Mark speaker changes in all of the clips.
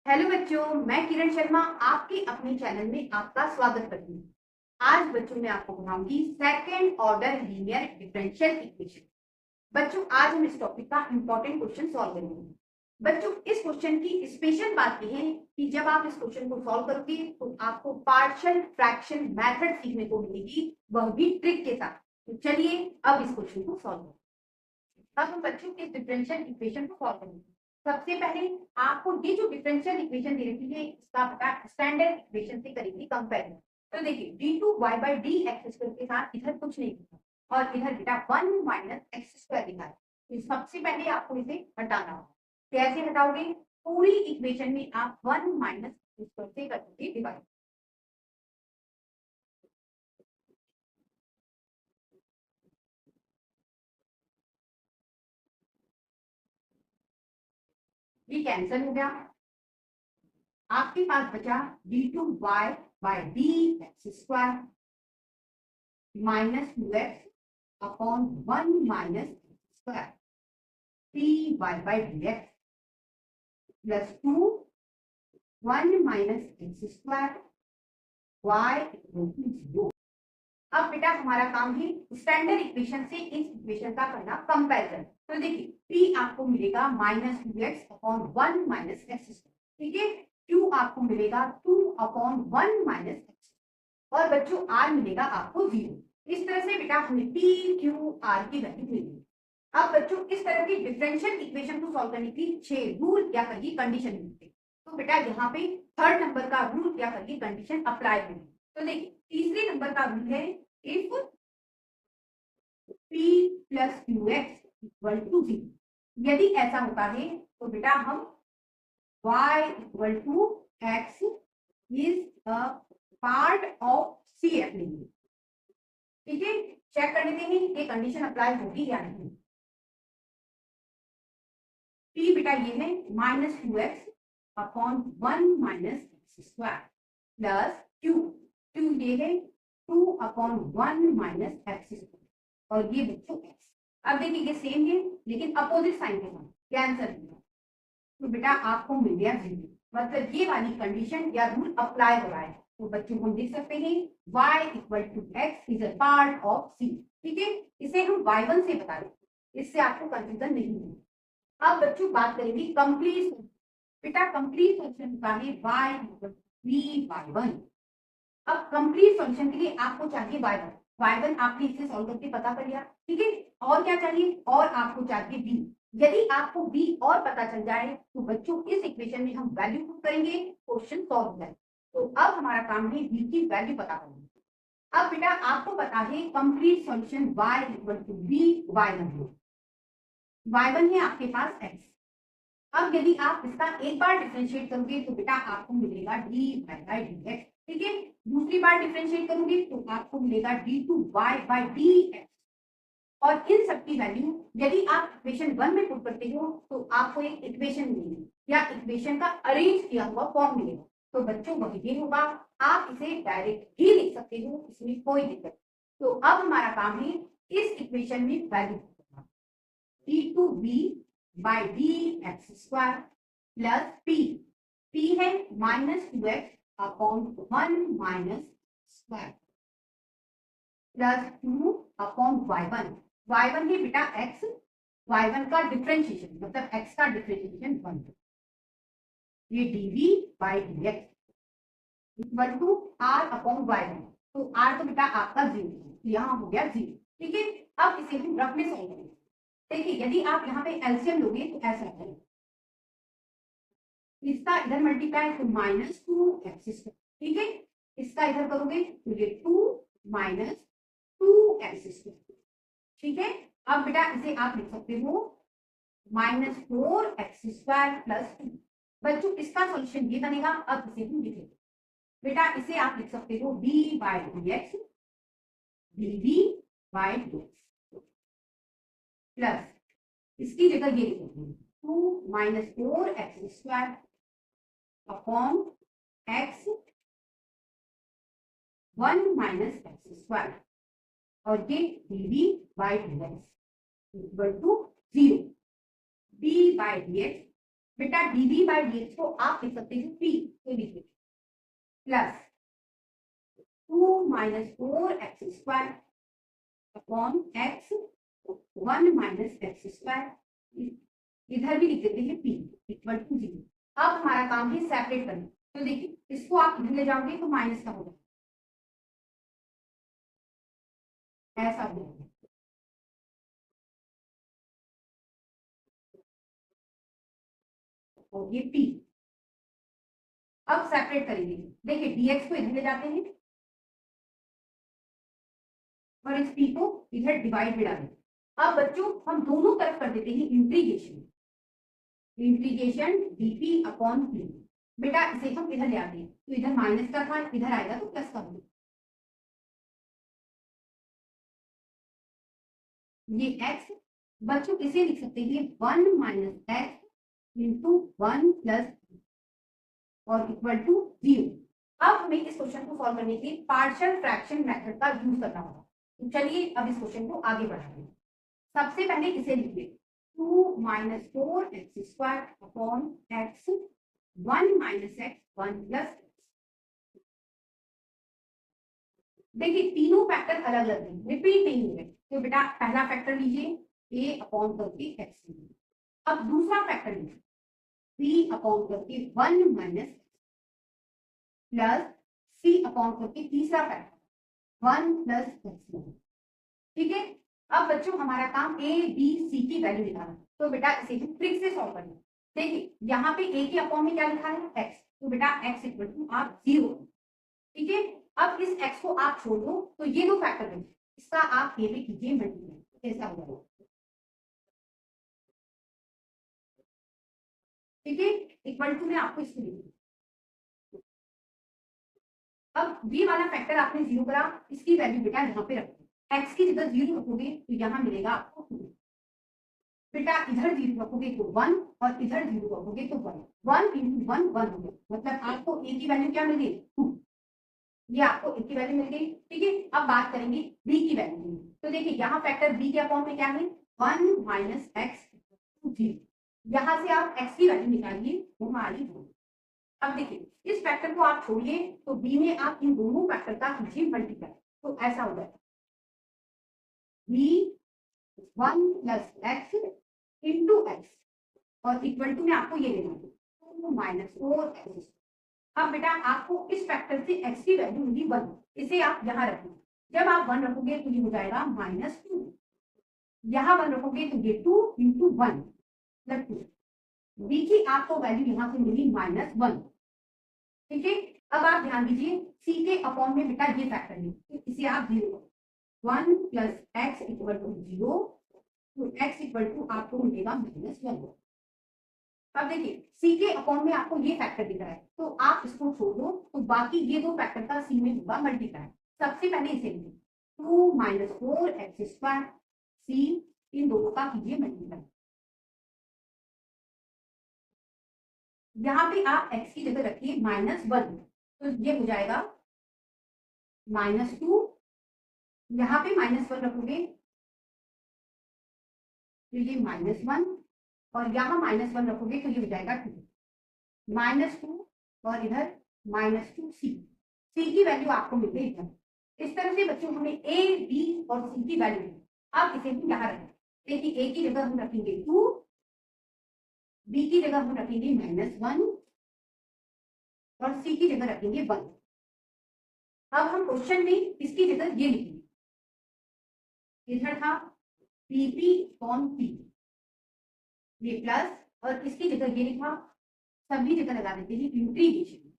Speaker 1: Hello बच्चों, मैं किरण शर्मा आपके अपने चैनल में आपका स्वागत करती हूँ। आज बच्चों मैं आपको पढ़ाऊंगी second order linear differential equation. बच्चों आज हम इस टॉपिक का इंपॉर्टेंट क्वेश्चन सॉल्व करेंगे। बच्चों इस क्वेश्चन की स्पेशल बात यह है कि जब आप इस क्वेश्चन को सॉल्व करोगे तो आपको पार्शियल फ्रैक्शन मेथड सीखने को मिलेगी, वह भी ट्रिक के साथ। तो चलिए अब इस क्वेश्चन को सॉल्व करें। अब हम बच्चों के डिफरेंशियल इक्वेशन को सॉल्व करेंगे। सबसे पहले आपको ये जो डिफरेंशियल इक्वेशन दे रखी है इसका पता स्टैंडर्ड इक्वेशन से करेंगे कंपेरिजन। तो देखिए d2y/dx स्क्वायर के साथ इधर कुछ नहीं लिखा और इधर बेटा 1 माइनस एक्स स्क्वायर लिखा है। तो सबसे पहले आपको इसे हटाना होगा। कैसे हटाओगे? पूरी इक्वेशन में आप 1 माइनस एक्स स्क्वायर से करोगे डिवाइड। ये कैंसिल हो गया। आपके पास बचा d2y/dx² minus 2x upon 1 minus square dy/dx plus 2 1 minus x² y equal to 0। अब बेटा हमारा काम है स्टैंडर्ड इक्वेशन से इस इक्वेशन का करना कंपैरिजन। तो देखिए p आपको मिलेगा minus 2x upon 1 minus x²। ठीक है, q आपको मिलेगा 2 अपॉन 1 माइनस x और बच्चों r मिलेगा आपको 0। इस तरह से बेटा हमें p q r की वैल्यू मिलेगी। अब बच्चों इस तरह की डिफरेंशियल इक्वेशन को सॉल्व करने की 6 रूल या कहिए कंडीशन मिलती है। तो बेटा यहाँ पे थर्ड नंबर का रूल या कहिए कंडीशन अप्लाई होगी। तो देखिए तीसरे नंबर का रूल है if p plus qx equal to 0। यदि ऐसा होता है तो बेटा हम y equal to x is a part of CF लेंगे। ठीक है, चेक कर लेते हैं ये कंडीशन अप्लाई होगी या नहीं। p बेटा ये है minus 2x upon 1 minus x² plus q ये है 2 अपॉन 1 माइनस x² और ये बच्चों x। अब देखिए ये सेम है लेकिन अपोजिट साइन के साथ कैंसर किया तो बेटा आपको मिल गया 0। मतलब ये वाली कंडीशन या रूल अप्लाई हो रहा है। तो बच्चों को लिख सकते हैं y equal to x is a part of C। ठीक है, इसे हम y1 से बता दें, इससे आपको कंफ्यूजन नहीं होगा। अब बच्चों बात करेंगे कंप्लीट। बेटा कंप्लीट सॉल्यूशन का है y इक्वल टू v/1। अब कंप्लीट सॉल्यूशन के लिए आपको चाहिए y1 आपने इसे सॉल्व करके पता कर लिया। ठीक है, और क्या चाहिए? और आपको चाहिए b। यदि आपको b और पता चल जाए तो बच्चों इस इक्वेशन में हम वैल्यू पुट करेंगे, क्वेश्चन सॉल्व हो जाए। तो अब हमारा काम है b की वैल्यू पता करना। अब बेटा आपको पता है complete solution y equal to y1 है आपके पास x। अब यदि आप इसका एक बार डिफरेंशिएट करोगे तो बेटा आपको मिलेगा dy/dx। ठीक है, दूसरी बार डिफरेंशिएट करोगे तो आपको मिलेगा d2y/dx और इन सब की वैल्यू यदि आप इक्वेशन 1 में पुट करते हो तो आपको एक इक्वेशन मिलेगी या इक्वेशन का अरेंज किया हुआ फॉर्म मिलेगा। तो बच्चों वही ये होगा, आप इसे डायरेक्ट ही लिख सकते हो, इसमें कोई दिक्कत नहीं। तो अब हमारा काम है इस इक्वेशन में वैल्यू d2b/dx² प्लस p है minus 2x upon 1 minus square plus 2 upon y1 है बेटा x। y1 का डिफरेंशिएशन मतलब x का डिफरेंशिएशन 1। ये dv/dx equal to r upon y1। तो r तो बेटा आपका 0 यहाँ हो गया 0। ठीक है, अब इसे हम रफ में सॉल्व करेंगे। देखिए यदि आप यहाँ पे एलसीएम लोगे तो ऐसा है, इसका इधर मल्टीप्लाई तो -2x²। ठीक है, इसका इधर करोगे तो ये 2 माइनस 2x²। ठीक है, अब बेटा इसे आप लिख सकते हो -4x² प्लस 2। बच्चों इसका सॉल्यूशन ये बनेगा। अब इसे हम लिखेंगे बेटा, इसे आप लिख सकते हो b/dx dv/dx प्लस इसकी जगह ये लिखोगे 2 minus 4x² upon x 1 minus x² और ये dv/dx इक्वल टू 0। d/dx बेटा dv बाय dx को आप लिख सकते हैं p, तो लिखिए plus 2 minus 4x² upon x 1 minus x², इधर भी लिख देते हैं p इक्वल टू 0। अब हमारा काम है सेपरेट करना, तो देखिए इसको आप इधर ले जाओगे तो माइनस का होगा, ऐसा होगा, और ये p। अब सेपरेट करेंगे, देखिए dx को इधर ले जाते हैं और इस p को इधर डिवाइड में डालेंगे। अब बच्चों हम दोनों तरफ कर देते हैं integration, integration dp upon p। बेटा इसे हम इधर ले आते हैं, तो इधर माइनस का था, इधर आएगा तो प्लस का होगा, ये x। बच्चों इसे लिख सकते हैं 1 माइनस x इंटू 1 प्लस और इक्वल टू 0। अब हमें इस क्वेश्चन को सॉल्व करने के लिए पार्शियल फ्रैक्शन मेथड का यूज करना होगा। तो चलिए अब इस क्वेश्चन को आगे बढ़ाते हैं। सबसे पहले इसे लिखिए 2 minus 4x² upon x 1 minus x 1 plus. देखिए तीनों फैक्टर अलग अलग हैं, रिपीट नहीं हुए, तो बेटा पहला फैक्टर लीजिए a अपॉन करके x लीजिए। अब दूसरा फैक्टर लीजिए b अपॉन करके 1 माइनस प्लस c अपॉन करके तीसरा फैक्टर 1 प्लस x। ठीक है, अब बच्चों हमारा काम a b c की वैल्यू निकालना, तो बेटा इसे हम ट्रिक से सॉल्व करेंगे। देखिए यहाँ पे a के अपॉन में क्या लिखा है x, तो बेटा x इक्वल टू आप 0। ठीक है, अब इस x को आप छोड़ दो तो ये दो फैक्टर बचे, इसका आप ये भी कीजिए मल्टीप्लाई, कैसा होगा। ठीक है, इक्वल टू में आपको इसको लिखना। अब b वाला फैक्टर आपने 0 करा, इसकी वैल्यू बेटा यहाँ पे रखो, x की जगह 0 रखोगे तो यहाँ मिलेगा आपको 2। बेटा इधर 0 रखोगे तो 1 और इधर 0 रखोगे तो 1, 1 इंटू 1 1 हो गया, मतलब आपको a की वैल्यू क्या मिल गई 2, ये आपको a की वैल्यू मिल गई। ठीक है, अब बात करेंगे b की वैल्यू की, तो देखिए यहाँ फैक्टर b के अपॉन में क्या है 1 माइनस x 0, यहाँ से आप x की वैल्यू निकालिए, वो हमारी 2। अब देखिए इस फैक्टर को आप छोड़िए तो b में आप इन दोनों फैक्टर का कीजिए मल्टीप्लाई, तो ऐसा हो जाएगा b 1 प्लस x इंटू x और इक्वल टू में आपको ये लेना है 2 माइनस 4x। अब बेटा आपको इस फैक्टर से x की वैल्यू मिली 1, इसे आप यहाँ रखें, जब आप 1 रखोगे तो ये हो जाएगा -2, यहाँ 1 रखोगे तो ये 2 इंटू 1 प्लस 2, b की आपको वैल्यू यहाँ से मिली -1। ठीक है, अब आप ध्यान दीजिए c के अपॉन में बेटा ये फैक्टर है, तो इसे आप 0 1 प्लस x इक्वल टू 0, तो x इक्वल टू आपको मिलेगा -1। अब देखिए c के अपॉन में आपको ये फैक्टर दिख रहा है, तो आप इसको छोड़ दो तो बाकी ये दो फैक्टर का c में होगा मल्टीप्लाई। सबसे पहले इसे लिखिए 2 माइनस 4x² c, इन दोनों का कीजिए मल्टीप्लाई। यहाँ पे आप x की जगह रखिए -1, तो ये हो जाएगा -2, यहाँ पे -1 रखोगे तो ये -1 और यहाँ -1 रखोगे तो ये हो जाएगा 2, -2 और इधर -2c, c की वैल्यू आपको मिल गई इधर। इस तरह से बच्चों हमें a b और c की वैल्यू, अब इसे हम यहाँ रखें, देखिए a की जगह हम रखेंगे 2, b की जगह हम रखेंगे -1 और c की जगह रखेंगे 1। अब हम क्वेश्चन में इसकी जगह ये लिखेंगे, इधर था pp कॉन p, ये प्लस और इसकी जगह ये लिखा, सभी जगह लगा देते हैं इंटीग्रेशन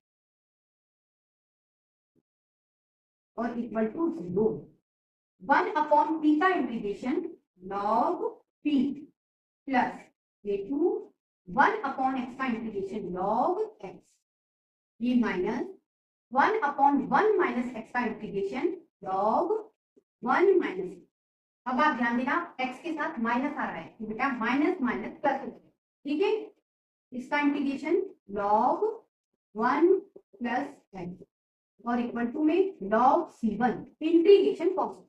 Speaker 1: और इक्वल टू 0, 1 अपॉन p का इंटीग्रेशन log p प्लस ये 2 1 अपॉन x का इंटीग्रेशन log x, ये माइनस 1 अपॉन 1 माइनस x का इंटीग्रेशन log 1 माइनस। अब आप ध्यान देना x के साथ माइनस आ रहा है, तो बेटा माइनस माइनस प्लस हो जाएगा। ठीक है, इसका इंटीग्रेशन log 1 प्लस x और इक्वल टू में log c1 इंटीग्रेशन कांस्टेंट।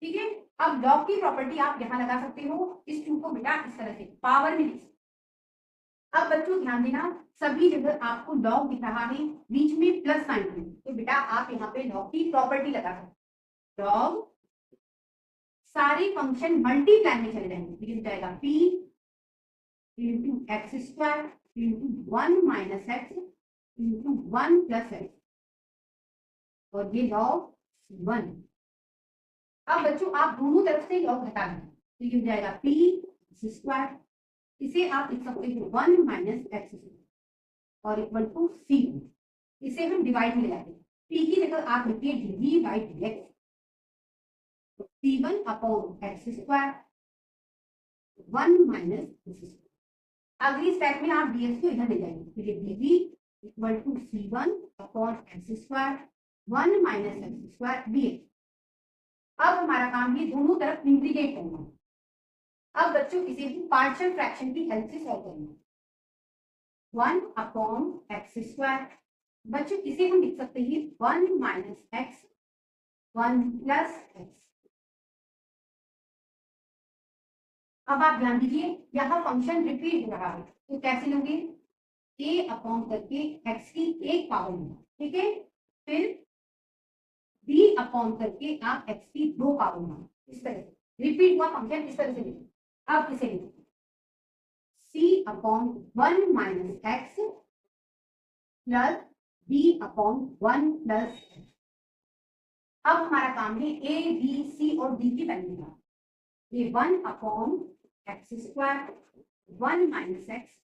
Speaker 1: ठीक है, अब log की प्रॉपर्टी आप यहाँ लगा सकते हो, इस 2 को बेटा इस तरह से पावर में लिख सकते, अब बच्चों ध्यान देना, सभी जगह आपको लॉग दिख रहा है, बीच में प्लस साइन है, तो बेटा आप यहाँ पे लॉग की प्रॉपर्टी लगा सकते। लॉग सारे फंक्शन मल्टीप्लाई में चले जाएंगे, ये हो जाएगा p into x square into 1 minus x into 1 plus x, और ये लॉग 1। अब बच्चों आप दोनों तरफ से लॉग हटा दें, तो ये हो जाएगा p स्क्वायर, इसे आप लिख सकते हो 1 माइनस एक्स और इक्वल टू सी। इसे हम डिवाइड में ले जाते हैं, p की जगह आप लिखिए D by D x, c1 upon x square 1 minus x square. अगली स्टेप में आप dx को इधर ले जाएंगे, तो ये dv equal to c1 upon x square 1 minus x square dx। अब हमारा काम है दोनों तरफ इंटीग्रेट करना। अब बच्चों इसे हम पार्शियल फ्रैक्शन की हेल्प से सॉल्व करेंगे। 1 अपॉन एक्स स्क्वायर, बच्चों इसे हम लिख सकते हैं 1 माइनस एक्स 1 प्लस एक्स। अब आप ध्यान दीजिए, यहाँ फंक्शन रिपीट हो रहा है, तो कैसे लोगे, a अपॉन करके x की एक पावर में, ठीक है, फिर b अपॉन करके आप x की 2 पावर में, इस तरह से रिपीट हुआ फंक्शन, इस तरह से लिखो। अब इसे लिखो c upon 1 minus x plus b upon 1 plus x. अब हमारा काम है a b c और d की वैल्यू का, ये 1 upon x square 1 minus x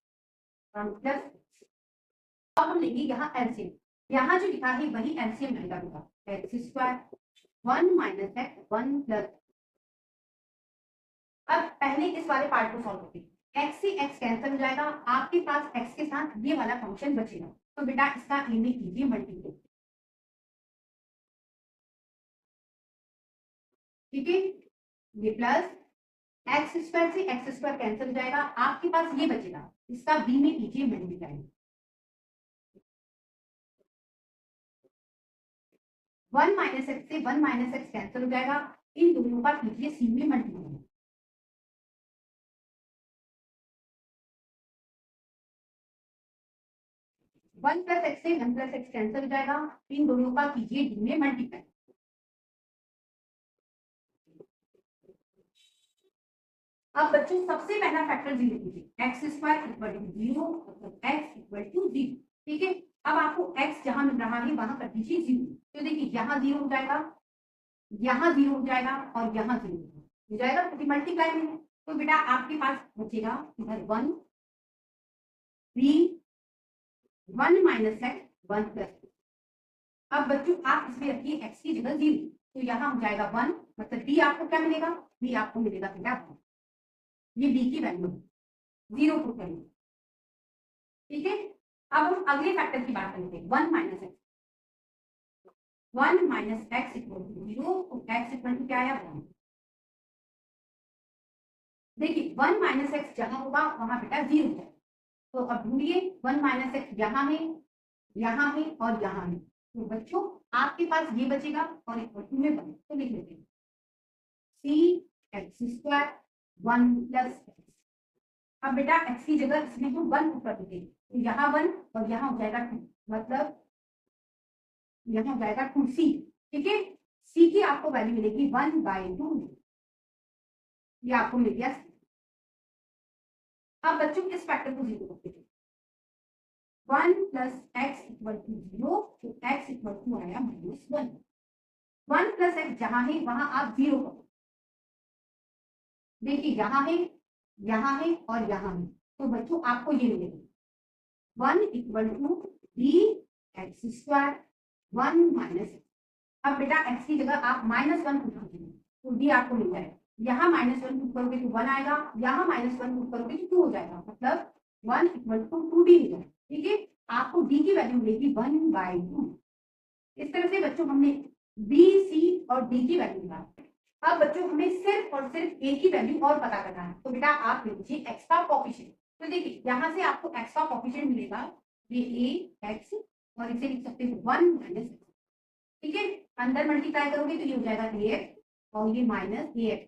Speaker 1: 1 plus. अब हम लेंगे यहाँ एलसीएम, यहाँ जो लिखा है वही एलसीएम रहेगा, x square 1 minus x 1 plus. अब पहले इस वाले पार्ट को सॉल्व करते हैं, x से x कैंसिल हो जाएगा, आपके पास x के साथ ये वाला फंक्शन बचेगा, तो बेटा इसका इन्हें कीजिए मल्टीप्लाई, ठीक है, ये प्लस एक्स स्क्वायर से एक्स स्क्वायर कैंसिल हो जाएगा, आपके पास ये बचेगा, इसका b में कीजिए मल्टीप्लाई। 1 माइनस एक्स से 1 माइनस एक्स कैंसिल हो जाएगा, इन दोनों का कीजिए c में मल्टीप्लाई। 1 प्लस एक्स से 1 प्लस एक्स कैंसिल हो जाएगा, इन दोनों का कीजिए d में मल्टीप्लाई। अब बच्चों सबसे पहला फैक्टर जीरो कीजिए, x square equal to zero, x equal to zero, ठीक है। अब आपको x जहां मिल रहा है वहां कर दीजिए जीरो, तो देखिए यहाँ जीरो हो जाएगा, यहाँ जीरो हो जाएगा और यहाँ जीरो हो जाएगा, क्योंकि मल्टीप्लाई में है, तो बेटा आपके पास बचेगा इधर 1 3 1 माइनस एक्स 1 प्लस। अब बच्चों आप इसमें रखिए x की जगह जीरो, तो यहाँ हो जाएगा 1, मतलब b आपको क्या मिलेगा, b आपको मिलेगा बेटा 1, ये b की वैल्यू जीरो पुट करेंगे, ठीक है। अब हम अगले फैक्टर की बात करते हैं, 1 minus x, 1 minus x equal to zero, तो एक्स इक्वल टू क्या आया 1। देखिए 1 माइनस एक्स जहां होगा वहां बेटा जीरो है, तो अब ढूंढिए 1 माइनस एक्स यहाँ है, यहाँ है और यहाँ है, तो बच्चों आपके पास ये बचेगा और इक्वल टू में 1, तो लिख लेते हैं सी एक्स स्क्वायर 1 प्लस एक्स। अब बेटा x की जगह इसमें हम 1 पुट कर देंगे, तो यहाँ 1 और यहाँ हो जाएगा 2, मतलब यहाँ हो जाएगा 2c, ठीक है। c की आपको वैल्यू मिलेगी 1/2, ये आपको मिल गया। अब बच्चों इस फैक्टर को जीरो करते हैं, 1 plus x equal to zero, तो x इक्वल टू आया -1। 1 प्लस एक्स जहां है वहां आप जीरो करो, देखिए यहाँ है, यहाँ है और यहाँ है, तो बच्चों आपको ये मिलेगा 1 equal to d x square 1 minus. अब बेटा x की जगह आप -1 पुट कीजिए, तो डी आपको मिल जाएगा, यहाँ -1 पुट करोगे तो 1 आएगा, यहाँ -1 पुट करोगे तो 2 हो जाएगा, मतलब 1 इक्वल टू 2d हो जाएगा, ठीक है। आपको d की वैल्यू मिलेगी 1/2। इस तरह से बच्चों हमने b c और d की वैल्यू निकाली। अब बच्चों हमें सिर्फ और सिर्फ a की वैल्यू और पता करना है, तो बेटा आप लीजिए x का कोएफिशिएंट, तो देखिए यहाँ से आपको x का कोएफिशिएंट मिलेगा, ये a x और इसे लिख सकते हो 1 माइनस, ठीक है। अंदर मल्टीप्लाई करोगे तो ये हो जाएगा ax और ये माइनस ax,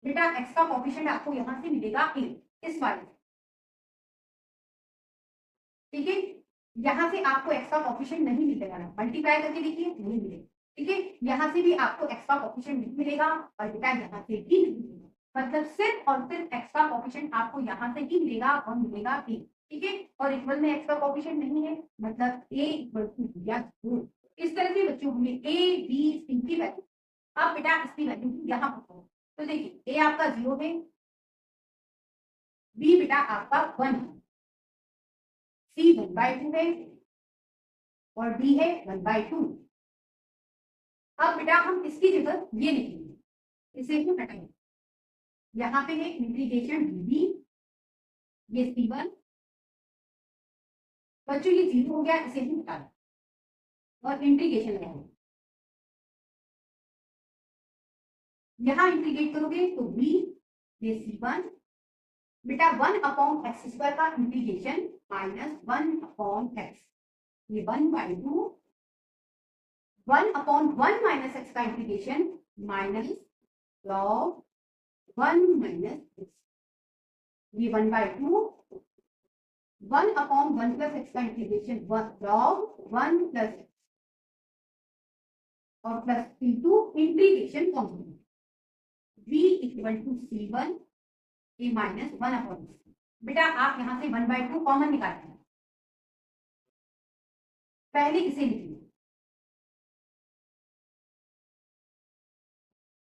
Speaker 1: बेटा x का कोएफिशिएंट आपको यहाँ से मिलेगा a, इस वाले ठीक है। यहाँ से आपको एक्स का कोफिशिएंट नहीं मिलेगा ना, मल्टीप्लाई करके देखिए नहीं मिलेगा। ठीक है, यहाँ से भी आपको एक्स का कोफिशिएंट नहीं मिलेगा और बेटा यहाँ से भी नहीं मिलेगा। मतलब सिर्फ और सिर्फ एक्स का कोफिशिएंट आपको यहाँ से ही मिलेगा और मिलेगा बी। ठीक है, और इक्वल में एक्स का कोफिशिएंट नहीं है, मतलब ए इक्वल टू बी या जीरो। इस तरह से बच्चों हमें ए बी सी की वैल्यू, अब बेटा इसकी वैल्यू यहाँ पर, तो देखिए ए आपका 0 है, बी बेटा आपका 1 है, सी 1/2 है और डी है 1/2। अब बेटा हम इसकी जगह ये लिखेंगे, इसे हम हटाएंगे। यहाँ पे है इंटीग्रेशन डी, ये C1, बच्चों ये 0 हो गया, इसे हम हटा दें और इंटीग्रेशन लगाएंगे। यहाँ इंटीग्रेट करोगे तो b, ये C1 बेटा 1/x² का इंटीग्रेशन माइनस 1/x, ये 1/2, 1/1 माइनस x का integration minus log 1 minus x, ये 1/2, 1/1 प्लस x का इंटीग्रेशन log 1 प्लस x और plus into integration constant v equal to C1 a minus 1/x। बेटा आप यहाँ से 1/2 कॉमन निकालते हैं, पहले इसे लिखिए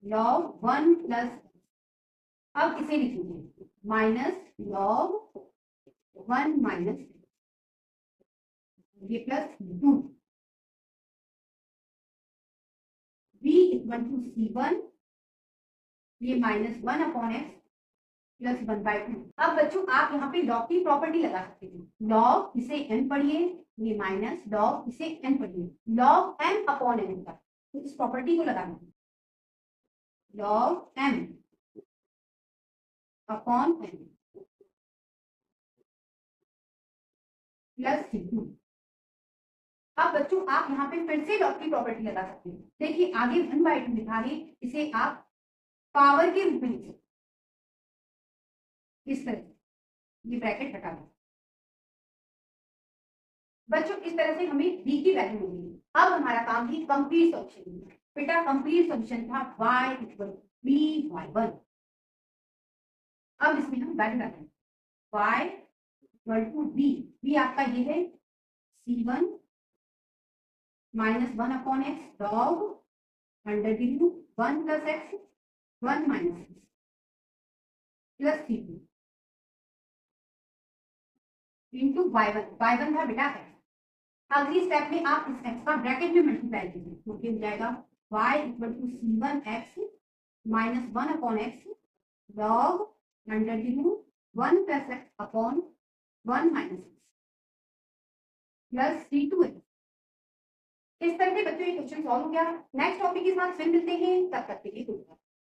Speaker 1: log 1 प्लस, अब इसे लिखेंगे माइनस log 1 माइनस, ये plus 2, v equal to C1 ये माइनस 1/x प्लस 1/2। अब बच्चों आप यहाँ पे लॉग की प्रॉपर्टी लगा सकते हैं, लॉग इसे n पढ़िए, ये माइनस लॉग इसे n पढ़िए, लॉग m अपॉन n होता है, तो इस प्रॉपर्टी को लगाना, log m upon n plus C2। अब बच्चों आप यहाँ पे फिर से लॉग की प्रॉपर्टी लगा सकते हैं, देखिए आगे 1/2 लिखा है, इसे आप पावर के रूप में लिख सकते, इस तरह ये ब्रैकेट हटा दो। बच्चों इस तरह से हमें b की वैल्यू मिली। अब हमारा काम है कंप्लीट सॉल्यूशन। बेटा कंप्लीट सॉल्यूशन था y इक्वल b y1। अब इसमें हम वैल्यू डालेंगे y इक्वल टू b आपका ये है C1 minus 1/x log under 1 प्लस x 1 minus x plus C2 into y1 था बेटा x। अगली स्टेप में आप इस x का ब्रैकेट में मल्टीप्लाई कीजिए, तो क्या हो जाएगा y equal to C1x minus 1/x log under 1 प्लस x upon 1 minus x plus C2x। इस तरह से बच्चों ये क्वेश्चन सॉल्व हो गया। नेक्स्ट टॉपिक के साथ फिर मिलते हैं, तब तक के लिए गुड बाय।